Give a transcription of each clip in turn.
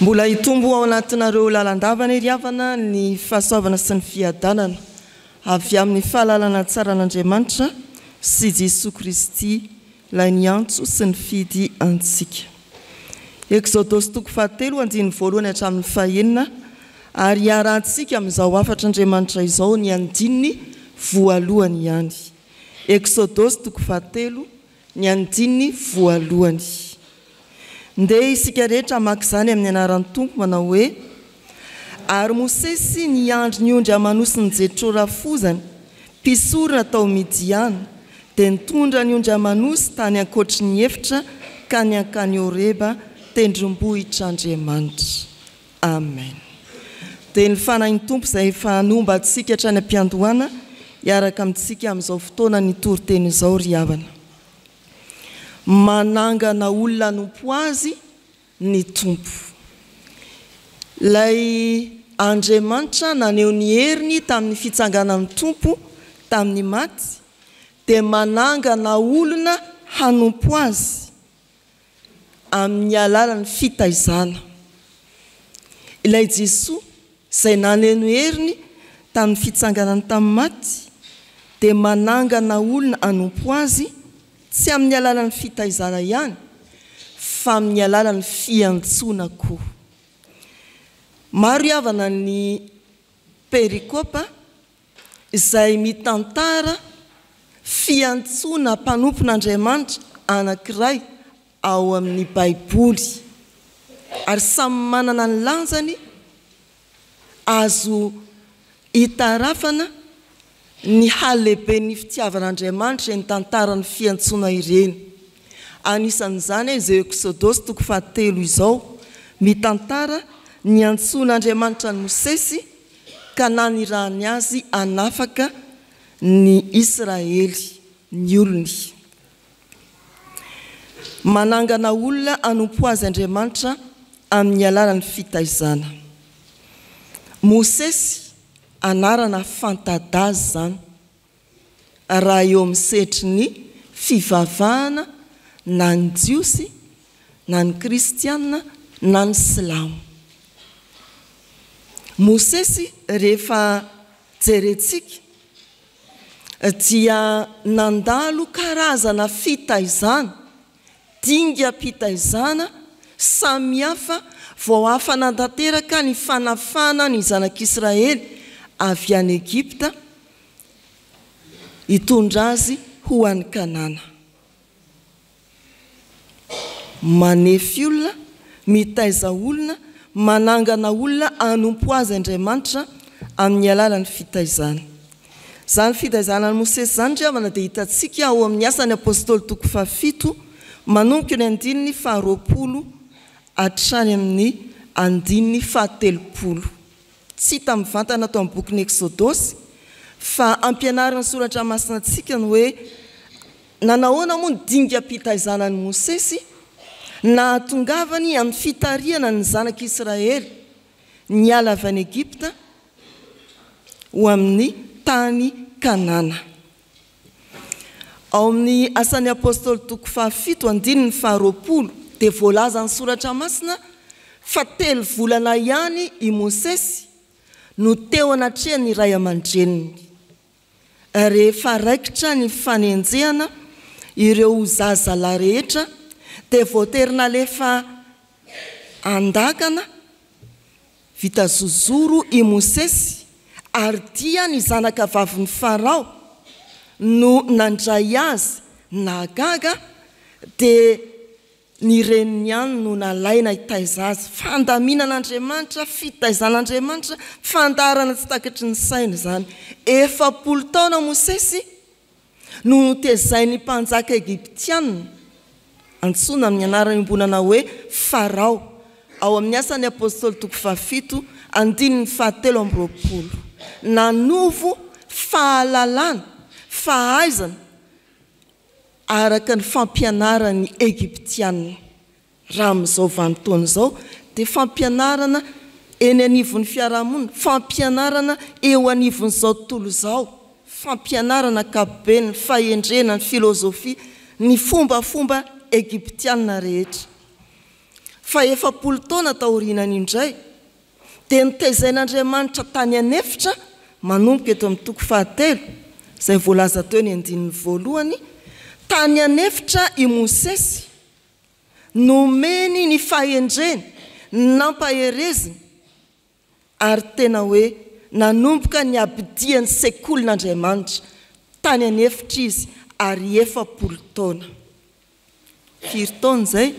Mbola hitombo ao anatinareo lalandavana iry havana ny fahasoavana sy ny fiadanana avy amin'ny fahalalana tsara an'Andriamanitra sy Jesosy Kristy ilay niantso sy ny fidy antsika. Exodosy 3:1 hatramin'ny 5 ary arahantsika amin'izao afatra Andriamanitra izao ny andininy voalohany ihany. Exodosy 3:7 ny andininy voalohany. Ndeha isika rehetra maka izany amin'ny anaran'ny Tompo manao hoe: ary Mosesy niandry ny ondry amanosiny Jetro rafozany mpisorona tao Midiana, dia nitondra ny ondry amanosy tany ankoatry ny efitra ka niankany Horeba tendrombohitr'Andriamanitra. Amen. Dia ny fanahin'ny Tompo izay efa nomba antsika hatrany am-piandohana hiaraka amintsika amin'izao fotoana ny toriteny izao ry havana. Manangana olona nompo azy ny Tompo. Lay Andriamanitra naneho ny heriny tamin'ny fitsanganan'ny Tompo tamin'ny maty, dia manangana olona hanompo azy amin'ny alalan'ny fitaizana. Ilay Jesosy izay naneho ny heriny tamin'ny fitsanganany tamin'ny maty, dia manangana olona hanompo azy tsy amin'ny alalan'ny fitaizana ihany, fa amin'ny alalan'ny fiantsoana koa. Maro havana ny perikopa izay mitantara fiantsoana mpanompon'Andriamanitra anankiray ao amin'ny Baiboly, ary samy manana ny lanjany azo hitarafana ny halehiben'ny fitiavan'Andriamanitra ny tantaran'ny fiantsoana ireny. Anisan'izany izay Exodosy 3:7 izao mitantara ny antsoan'Andriamanitra ny Mosesy ka nanirahany azy anafaka ny Israely, ny olony. Manangana olona hanompo azy Andriamanitra amin'ny alalan'ny fitaizana. Mosesy anarana fantadazy zany raha eo amin'ny setry ny fivavahana na ny jiosy na ny kristianina na ny silamo. Mosesy rehefa jerentsika dia nandalo karazana fitaizana, dingam-pitaizana samihafa vao afa nantanteraka ny fanafana ny zanak'Israely avy any Egypta hitondra azy ho any Kanana. Manefy olona, mitaiza olona, manangana olona hanompo azy Andriamanitra amin'ny alalan'ny fitaizana. Zany fitaizana ny Mosesy zany ry havana dia hitantsika ao amin'ny asan'ny apôstôly 7 manomboka ny andininy 20 hatrany amin'ny andininy 30. Tsy hita mivantana tao amin'ny bokin'ny Exodosy, fa ampianarana soratra masina antsika ny hoe nanahoana moa ny dingam-pitaizana ny Mosesy na hatongavany amin'ny fitariana ny zanak'Israely niala avy any Egypta ho amin'ny tany Kanana. Ao amin'ny asan'ny apôstôly 7 andininy 20 dia voalaza ny soratra masina fa 3 volana ihany i Mosesy no teo anatrehany iray aman-dreniny. Rehefa raikitra ny fanenjehana ireo zazalahy rehetra, dia voaterina lefa andakana vita zozoro i Mosesy, ary dia ny zanaka vavin'ny Farao no nandray azy nagaga, dia ny reniny ihany no nalaina hitaiza azy. Fandaminan'Andriamanitra, fitaizan'Andriamanitra, fandarana tsy takatry ny saina zany. 40 taona Mosesy no notezainy mpanjaka Egyptianina, antsoina amin'ny anarany imbonana hoe Farao, ao amin'ny asan'ny apôstôly 7 andininy 17. Nanovo fahalalana, fahaizana araka ny fampianarany Egyptianina. Raha amin'izao vanim-potoana izao dia fampianarana eny anivon'ny fiarahamonina, fampianarana eo anivon'izao tontolo izao, fampianarana ankapobeny, ny fahendrena, ny filozofia, ny fombafomba Egyptianina rehetra. fa 4 taona taorinany indray dia nitezain'Andriamanitra tany anefitra manomboka eto amin'ny toko 7 izay voalaza teo ny andininy voalohany. Tany anefitra i Mosesy nomeny ny fahendreny nampahereziny ary tena hoe nanomboka ny abidiany sekolin'Andriamanitra tany anefitra izy ary 4 taona. 4 taona zay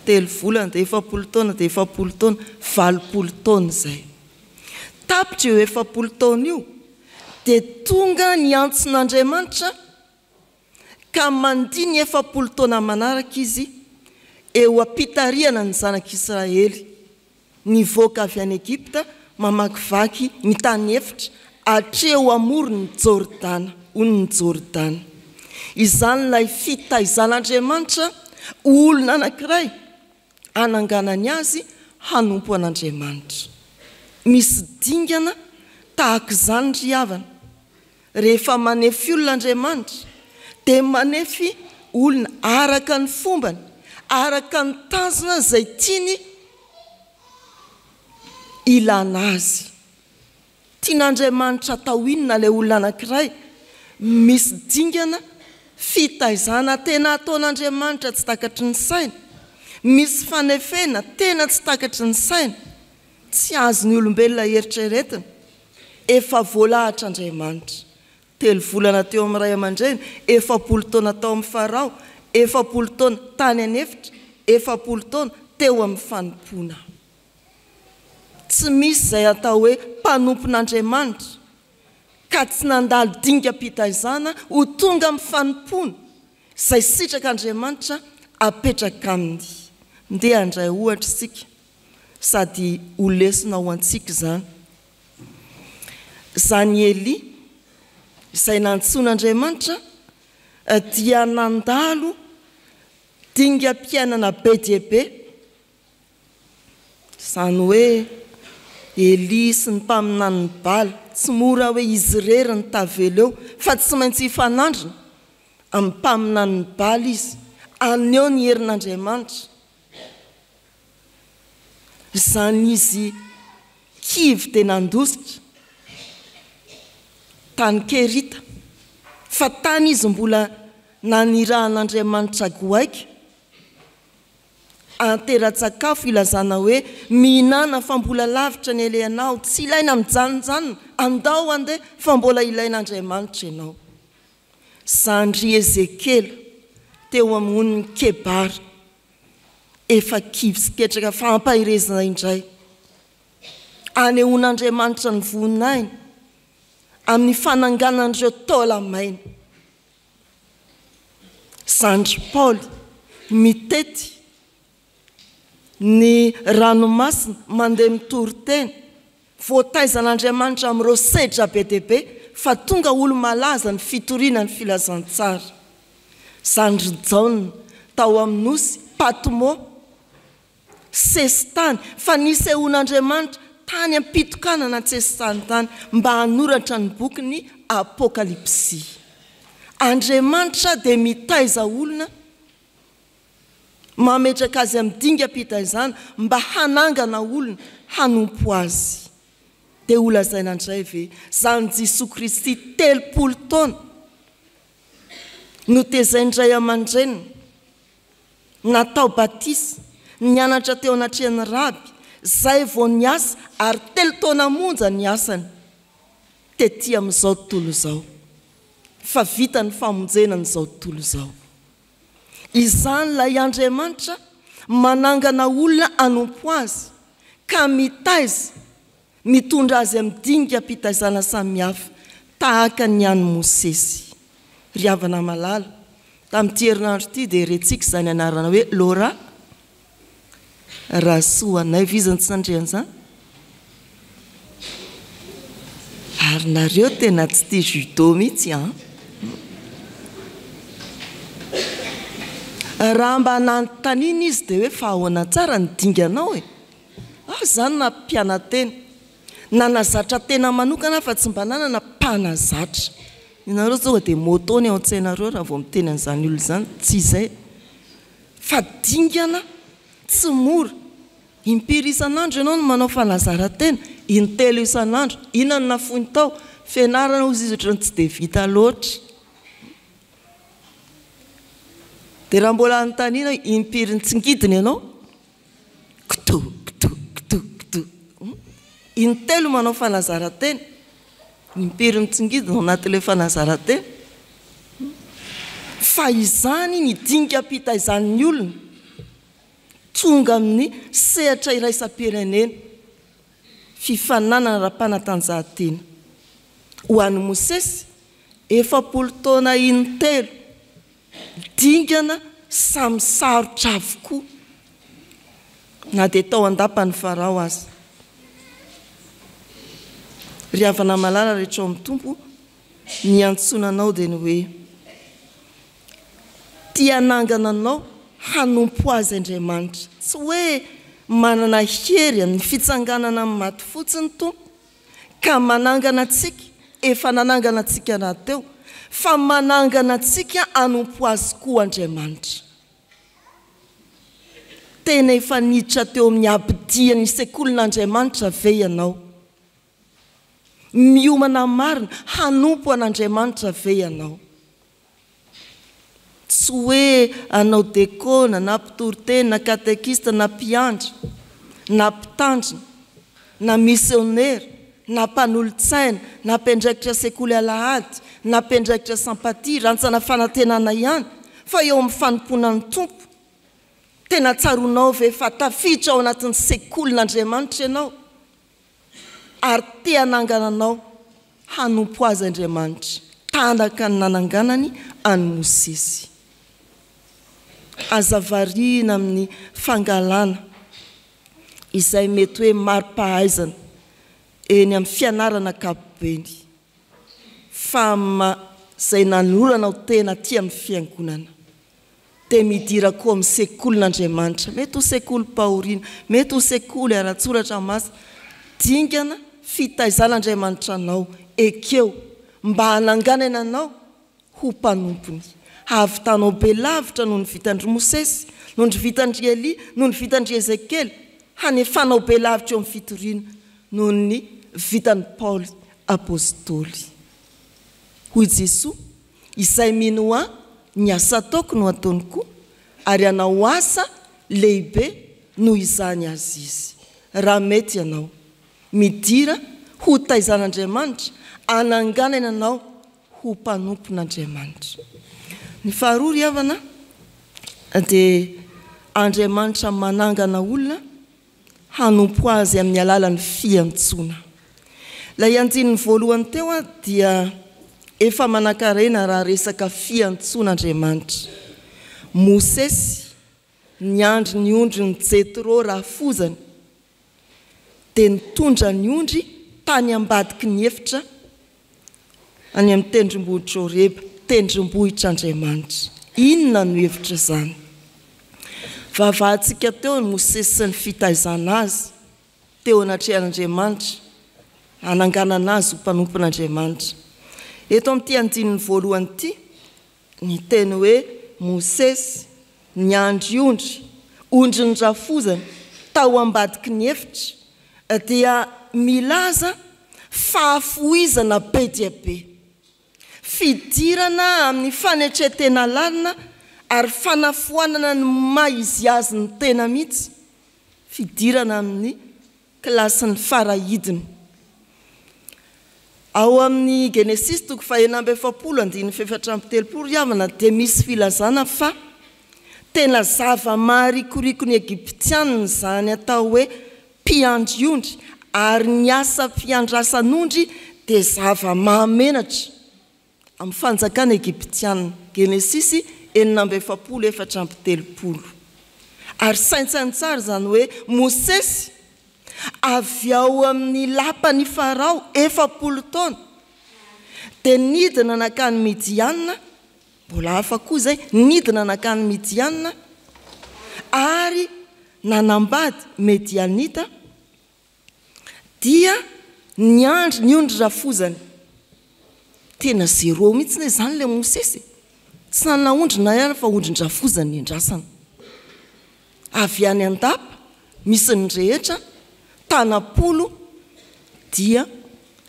3 volana dia 4 taona dia 4 taona 20 taona zay. Tapitra io 4 taona io dia tonga ny antson'Andriamanitra ka mandihy ny 4 taona manaraka izy eo ampitariana ny zanak'Israely nivoaka avy any Egipta mamakivaky ny tany efitra hatreo amorony Jordana, onony Jordana. Izany ilay fitaizan'Andriamanitra olona anankiray ananganany azy hanompo an'Andriamanitra. Misy dingana tahaka izany ry havana. Rehefa manefy olona Andriamanitra dia manefy olona araka ny fombany, araka ny tanjona izay tiany ilana azy. Tian'Andriamanitra atao inona ilay olona anankiray? Misy dingana fitaizana tena ataon'Andriamanitra tsy takatry ny saina. Misy fanefena tena tsy takatry ny saina. Tsy azony olombelona eritreretina. Efa voalahatr'Andriamanitra. 3 volana teo amin'ny ray aman-dreny, 4 taona tao amin'ny Farao, 4 taona tany anefitra, 4 taona teo amin'ny fanompoana. Tsy misy izay atao hoe mpanompon'Andriamanitra ka tsy nandalo dingam-pitaizana ho tonga amin'ny fanompoana izay sitrak'Andriamanitra apetraka aminy. Ndeha handray ohatra isika sady ho lesona ho antsika izany. Zany Eli izay nantsoin'Andriamanitra dia nandalo dingam-piainana be dia be. Izany hoe Eli sy ny mpaminany Baly tsy mora hoe izy rery ny tavela eo fa tsy maintsy hifanandrina amin'ny mpaminany Baly izy aneo ny herin'Andriamanitra. Izany izy kivy dia nandositra tany Kerita fa tany izy mbola nanirahan'Andriamanitra goaika antera-tsakafo ilazana hoe mihinana fa mbola lavitra ny eleanao, tsy ilaina mijanonjanona, andao andeha fa mbola ilain'Andriamanitra ianao. Zandry Ezekela teo amin'ny Kebara efa kivy sy ketraka fa ampahirezana indray. Anehoan'Andriamanitra ny voninahiny amin'ny fananganan'ireo taola maina. Zandry Paoly mitety ny ranomasina mandeha mitory-teny, voataizan'Andriamanitra amin'ireo sedra be dia be fa tonga olo malaza ny fitoriana ny filazantsara. Zandry Jaona tao amin'ny nosy Patmo, sesitany fa nisehoan'Andriamanitra tany am-pitokanana an-tsesitany tany mba hanoratra ny bokyny Apokalipsia. Andriamanitra dia mitaiza olona mametraka azy amin'ny dingam-pitaizana mba hanangana olona hanompo azy. Dia ho lazaina indray ve zany Jesosy Kristy 30 taona no tezaindray aman-dreniny, natao batisa, nianatra teo anatrehan'ny raby, zay vao niasa ary 3 taona monja ny asany tety amin'izao tontolo izao. Fa vita ny famonjena n'izao tontolo izao. Izany ilay Andriamanitra manangana olona hanompo azy ka mitaiza mitondra azy amin'ny dingam-pitaizana samihafa tahaka ny an'i Mosesy. Ry havana malala, tamin'ity herinandro ity dia rentsika izany anarana hoe Laura Rasoanay vizany tsy nandrehan'izany. Ary nareo tena tsy tia judo mihitsy an. Raha mba nanontaniana izy dia hoe fa ahoana tsara ny dinganao e. Zany na mpianatena nanazatra tena manokana fa tsy mba nanana mpanazatra. Inareo zao dia motony ao an-tsainareo raha vao miteny an'izany olo izany, tsy izay. Fa dingana tsy mora. Impiry isan'andro ianao no manao fanazarantena, intelo isan'andro, inona no nafony tao, fianarana ozy izy ohatrany tsy dia vita loatra. Dia raha mbola anontaniana impiry ny tsingidina ianao, kito. Intelo manao fanazarantena, impiry ny tsingidina ao anatin'ilay fanazarantena. Fa izany ny dinga mpitaizan'ny olona tonga amin'ny sehatra iraisam-pirenena, fifananana raha-panatanjahantena. Ho an'ny Mosesy 40 taona intelo, dingana samy sarotra avokoa, na dia tao andapany Farao azy. Ry havana malala rehetra ao amin'ny tompo, ny antsonanao dia ny hoe tia nangana anao hanompo azy Andriamanitra. Tsy hoe manana hery amin'ny fitsanganana amin'ny maty fotsiny tompo, ka manangana antsika, efa nanangana antsika nahateo, fa manangana antsika hanompo azy koa Andriamanitra. Tena efa niditra teo amin'ny abidian'ny sekolin'Andriamanitra ve ianao? Miomana marina hanompo an'Andriamanitra ve ianao? Tsy hoe anao dekona, na mpitoroteny, na katekista, na mpiandry, na mpitandrina, na misionera, na mpanolo-tsaina, na mpiandraikitra sekoly alahady, na mpiandraikitra sampatia, rantsana fanantenana ihany, fa eo amin'ny fanompoana ny tompo. Tena tsaronao ve fa tafiditra ao anatin'ny sekolin'Andriamanitra ianao, ary te hanangana anao hanompo azy Andriamanitra, tanaka ny nananganany any Mosesy. Azavariana amin'ny fangalana izay mety hoe mari-pahaizana eny amin'ny fianarana ankapobeny, fa izay nanorana ho tena aty amin'ny fiangonana, dia midira koa amin'ny sekolin'Andriamanitra, mety ho sekoly Paorina, mety ho sekoly Aratsoratra Masina, dingana fitaizan'Andriamanitra anao ekeo mba hananganana anao ho mpanompony. Havitanao be lavitra noho ny vitandry Mosesy, noho ny vitandry Elia, noho ny vitandry Ezekely, hanefanao be lavitra eo amin'ny fitoriana noho ny vitany Paoly apôstôly. Hoy Jesoa, izay mino ahy, ny asa ataoko no ataony koa, ary hanao asa lehibe noho izany azy izy. Raha mety ianao midira ho taizan'Andriamanitra, hananganana anao ho mpanompon'Andriamanitra. Ny faharoa ry havana dia Andriamanitra manangana olona hanompo azy amin'ny alalan'ny fiantsoana. Ilay andininy voalohany teo dia efa manan-karena raha resaka fiantsoan'Andriamanitra. Mosesy niandry ny ondry ny Jetro raha fozany, dia nitondra ny ondry tany ambadiky ny efitra any amin'ny tendrombohitra Horeba, tendrombohitr'Andriamanitra. Inona no hevitra izany? Vavahantsika teo ny Mosesy sy ny fitaizana azy teo anatrehan'Andriamanitra, hananganana azy ho mpanompon'Andriamanitra. Eto amin'ity andininy voalohany ity, ny teny hoe Mosesy niandry ondry ny rafozany tao ambadiky ny efitra, dia milaza fahafoizana be dia be, fidirana amin'ny fanetretena lalina ary fanafoanana ny maizy azy ny tena mihitsy, fidirana amin'ny kilasiny farahidiny. Ao amin'ny Genesis 19:7-8 havana dia misy filazana fa tena zava-maharikoriko ny Egiptianina izany atao hoe mpiandry ondry, ary ny asa mpiandrasan'ondry dia zava-mahamenatra amin'ny fanjakana Egiptianina. Genesis 9:7-8. Ary saintsany tsara izany hoe Mosesy avy ao amin'ny lapany Farao 40 taona, dia nidina nakany Midianina, mbola hafa koa izay, nidina nakany Midianina ary nanambady Medianita, dia niandry ny ondry rafozany. Tena zero mihitsy izany ilay Mosesy, tsy nanana ondry na ihany fa ondrin-drafozany ny andrasana. avy any an-dapa misy ny rehetra tanapolo dia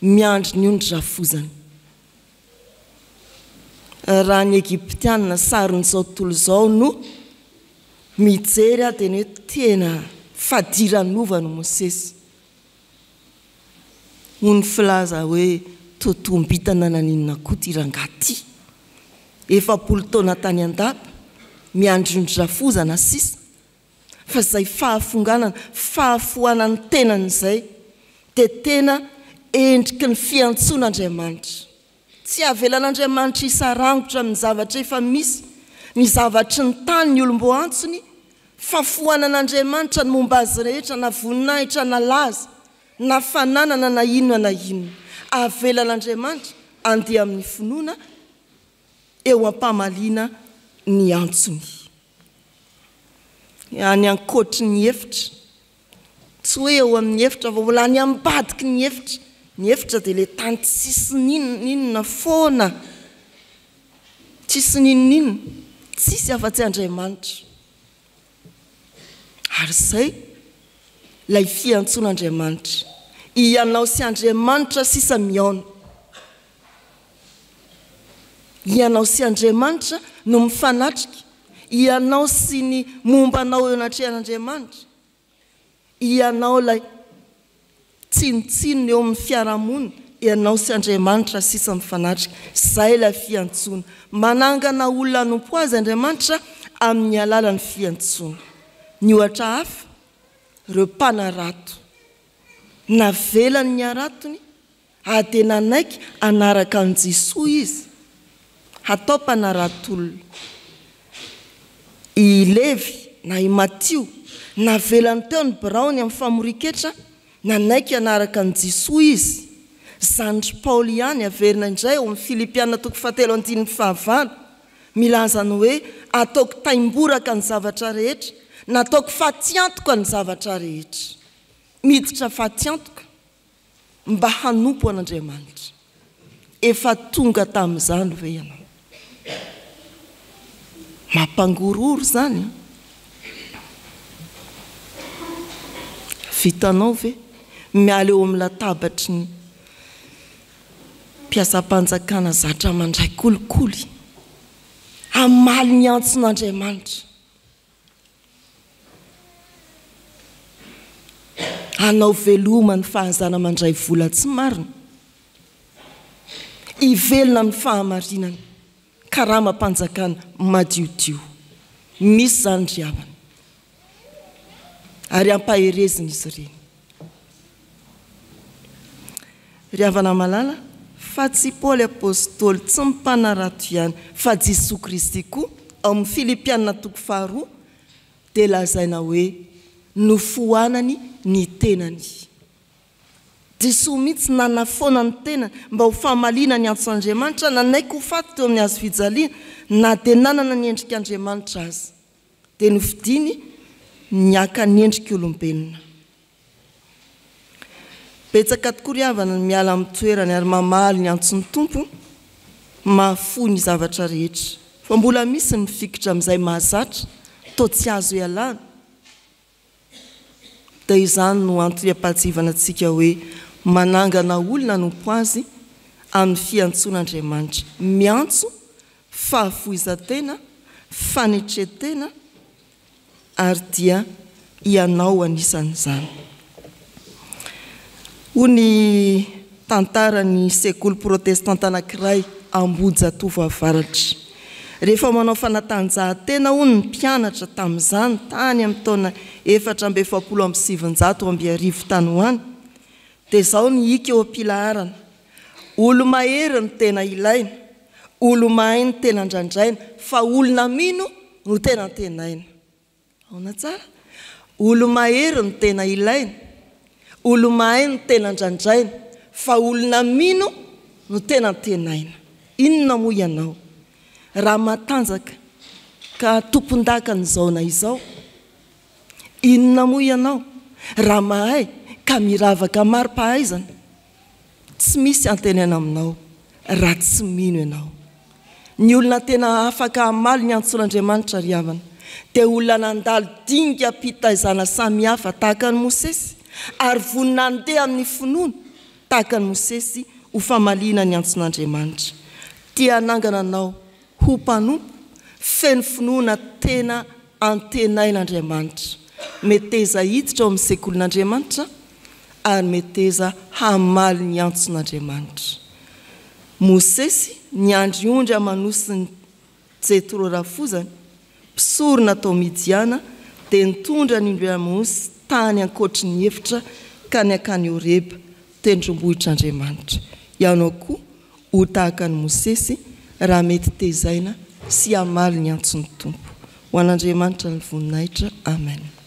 miandry ny ondry-rafozany. Raha ny Egiptianina saron'izao tontolo izao no mijery dia ny hoe tena fadiranova no Mosesy. Ny filaza hoe totombitana naninona koa ty rangaty. 40 taona tany an-dapa miandry ondry-rafozana sisa. Fa izay fahafoanany tenan'izay dia tena endriky ny fiantsoan'Andriamanitra. Tsy avelan'Andriamanitra isarangotra amin'ny zavatra efa misy, ny zavatry ny tany ny olombo antsony, fa foanan'Andriamanitra ny momba azy rehetra, na voninahitra na laza, na fananana na inona na inona. Avelan'Andriamanitra andeha amin'ny finoana eo ampamaliana ny antsony. Any ankotry ny hefitra, tsy hoe eo amin'ny hefitra fa mbola any ambadiky ny hefitra. Ny hefitra dia le tany tsisy ninona foana, tsisy ninona, tsisy afa-tsy Andriamanitra. Ary izay ilay fiantsoan'Andriamanitra, ianao sy Andriamanitra sisa miaona. Ianao sy Andriamanitra no mifanatrika. Ianao sy ny mombanao eo anatrehan'Andriamanitra. Ianao ilay tsinotsinona eo amin'ny fiarahamonina, ianao sy Andriamanitra sisa mifanatrika. Izay ilay fiantsoana. Manangana olona hanompo azy Andriamanitra amin'ny alalan'ny fiantsoana. Ny ohatra hafa, ireo mpanarato. Navelany ny aratony, dia nanaiky anaraka an Jesoa izy. Atao mpanaratolona. I Levi na i Matio navelany teo ny Braony amin'ny famoriketra, nanaiky anaraka an Jesoa izy. Zandry Paoly ihany averina indray eo amin'ny Filipiana 4:5 milaza ny hoe ataoko taimboraka ny zavatra rehetra, nataoko fatiantoka ny zavatra rehetra. Miditra fatiantoka mba hanompo an'Andriamanitra. Efa tonga tamin'izany ve ianao? Mampangororo zany. Vitanao ve miala eo amin'ny latabatry ny mpiasam-panjakana zatra mandray kolikoly, amaly ny antson'Andriamanitra, anao veloma ny fahazana mandray vola tsy marina, ivelona amin'ny fahamarinana, karamam-panjakana madiodio. Misy zany ry havana, ary ampaherezina izy ireny. Ry havana malala, fa tsy Paoly apôstôly tsy mpanarato ihany, fa Jesosy Kristy koa amin'ny Filipiana 2:2 dia lazaina hoe nofoanany ny tenany. Jesosy mihitsy nanafoana ny tenany mba ho famaliana ny antson'Andriamanitra, nanaiky ho faty teo amin'ny hazo fijaliana, na dia nanana ny endrik'Andriamanitra azy, dia nofidiny niaka ny endriky olombelona. Betsaka tokoa ry havana ny miala amin'ny toerany ary mamaly ny antson'ny tompo, mahafo ny zavatra rehetra. Fa mbola misy ny fikitra amin'izay mahazatra, toa tsy azo ialana. Dia izany no antony ampatsivana antsika hoe manangana olona hanompo azy amin'ny fiantsoan'Andriamanitra. Miantso, fahafoizan-tena, fanetretena, ary dia ianao anisan'izany. Ny tantarany sekoly protestanta anankiray Ambojatova avaratra. Rehefa manao fanatanjahantena ny mpianatra tamin'izany tany amin'ny taona 470 tany hoany, dia izao ny hika eo ampilaharana. Olo mahery ny tena ilaina, olo mahay ny tena ndrandraina, fa olona mino no tena tenaina. Aona tsara? Olo mahery ny tena ilaina, olo mahay ny tena ndrandraina, fa olona mino no tena tenaina. Inona moa ianao? Raha matanjaka ka tompon-dakana na izao, inona moa ianao? Raha mahay ka miravaka mari-pahaizana, tsy misy antenana aminao raha tsy mino ianao. Ny olona tena afaka hamaly ny antsoan'Andriamanitra ry havana dia olona nandalo dinga mpitaizana samihafa tahaka ny Mosesy ary vonina andeha amin'ny finoana tahaka ny Mosesy ho famaliana ny antson'Andriamanitra. Tia hanangana anao ho mpanompo feno finoana tena antenain'Andriamanitra. Meteza hiditra ao amin'ny sekolin'Andriamanitra ary meteza hamaly ny antson'Andriamanitra. Mosesy niandriondry amanosiny Jetro rafozany mpisorona tao Midiana dia nitondra ny Mosesy tany ankoatry ny hevitra ka niakany Horeba tendrombohitr'Andriamanitra. Ianao koa ho tahaka ny Mosesy raha mety tezaina sy hamaly ny antson'ny Tompo. Ho an'Andriamanitra ny voninahitra. Amen.